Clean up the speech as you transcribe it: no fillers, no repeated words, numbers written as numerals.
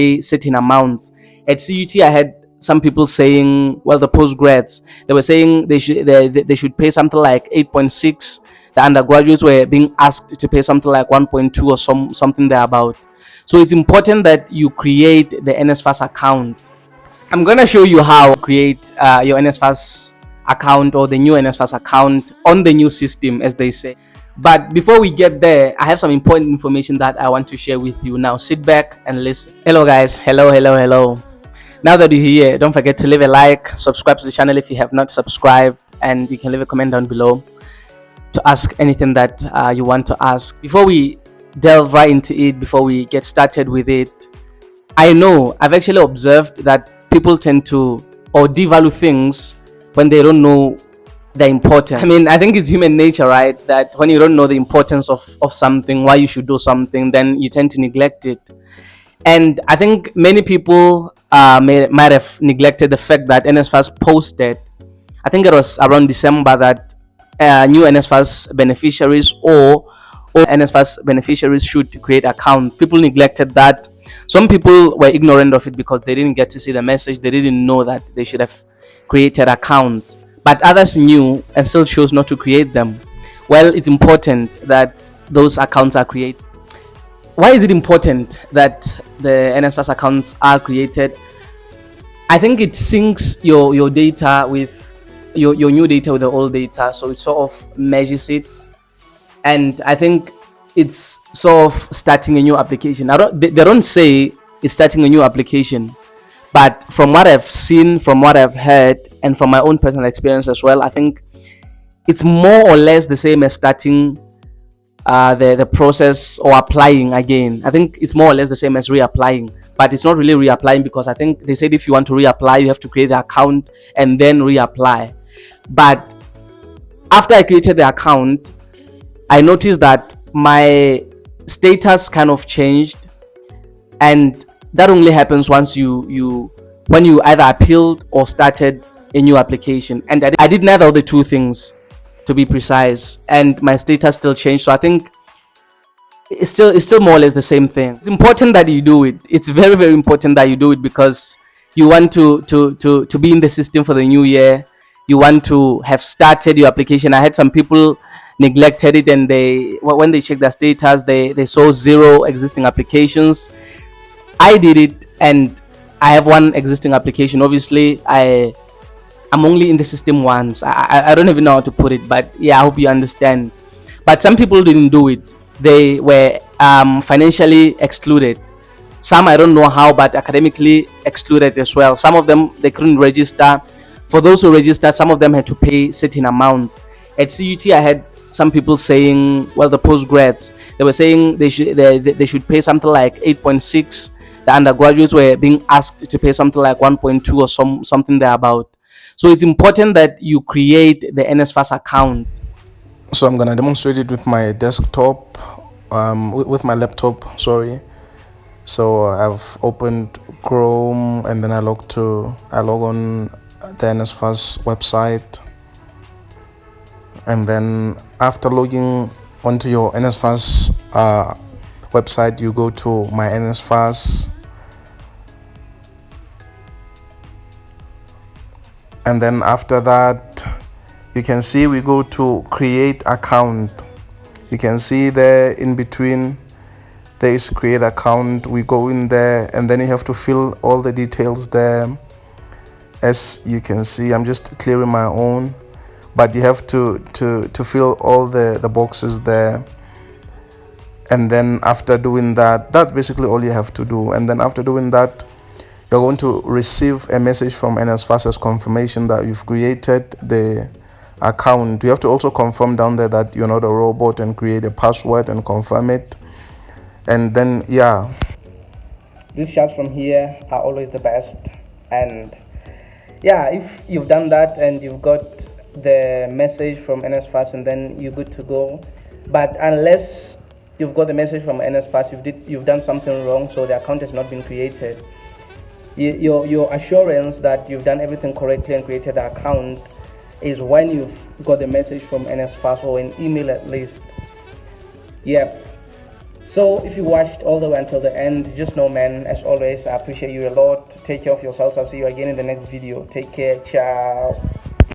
pay certain amounts. At CUT, I had some people saying, well, the postgrads, they were saying they should pay something like 8.6. The undergraduates were being asked to pay something like 1.2 or something thereabout. So it's important that you create the Nsfas account. I'm gonna show you how to create your Nsfas account, or the new Nsfas account on the new system, as they say. But before we get there, I have some important information that I want to share with you. Now sit back and listen. Hello guys, hello. Now that you're here, don't forget to leave a like, subscribe to the channel if you have not subscribed, and you can leave a comment down below to ask anything that you want to ask. Before we delve right into it, before we get started with it, I've actually observed that people tend to or devalue things when they don't know they're important. I think it's human nature, right? That when you don't know the importance of something, why you should do something, then you tend to neglect it. And I think many people might have neglected the fact that Nsfas posted, I think it was around December, that new Nsfas beneficiaries or Nsfas beneficiaries should create accounts. People neglected that. Some people were ignorant of it because they didn't get to see the message. They didn't know that they should have created accounts. But others knew and still chose not to create them. Well, it's important that those accounts are created. Why is it important that the Nsfas accounts are created? I think it syncs your data with your new data with the old data, so it sort of measures it. And I think it's sort of starting a new application. They don't say it's starting a new application, but from what I've seen, from what I've heard, and from my own personal experience as well, I think it's more or less the same as starting the process or applying again. I think it's more or less the same as reapplying, but it's not really reapplying, because I think they said if you want to reapply, you have to create the account and then reapply. But after I created the account, I noticed that my status kind of changed, and that only happens once when you either appealed or started a new application. And I did neither of the two things, to be precise, and my status still changed. So I think it's still more or less the same thing. It's important that you do it. It's very, very important that you do it, because you want to be in the system for the new year. You want to have started your application. I had some people neglected it, and when they checked their status, they saw 0 existing applications. I did it, and I have 1 existing application. Obviously, I'm only in the system once. I don't even know how to put it, but yeah, I hope you understand. But some people didn't do it. They were financially excluded. Some, I don't know how, but academically excluded as well. Some of them, they couldn't register. For those who registered, some of them had to pay certain amounts. At CUT, I had some people saying, well, the postgrads, they were saying they should pay something like 8.6. The undergraduates were being asked to pay something like 1.2 or something thereabout. So it's important that you create the Nsfas account. So I'm gonna demonstrate it with my desktop, with my laptop, sorry. So I've opened Chrome, and then I log on the Nsfas website. And then after logging onto your Nsfas website, you go to my Nsfas, and then after that, you can see we go to create account. You can see there in between there is create account. We go in there, and then you have to fill all the details there. As you can see, I'm just clearing my own, but you have to fill all the boxes there. And then after doing that, that's basically all you have to do. And then after doing that, you're going to receive a message from Nsfas as confirmation that you've created the account. You have to also confirm down there that you're not a robot, and create a password and confirm it. And then yeah, These chats from here are always the best. And yeah, if you've done that and you've got the message from Nsfas, and then you're good to go. But unless you've got the message from Nsfas, you've done something wrong, so the account has not been created. Your assurance that you've done everything correctly and created the account is when you've got the message from Nsfas, or an email at least. Yep. So if you watched all the way until the end, just know, man, as always, I appreciate you a lot. Take care of yourselves. I'll see you again in the next video. Take care. Ciao.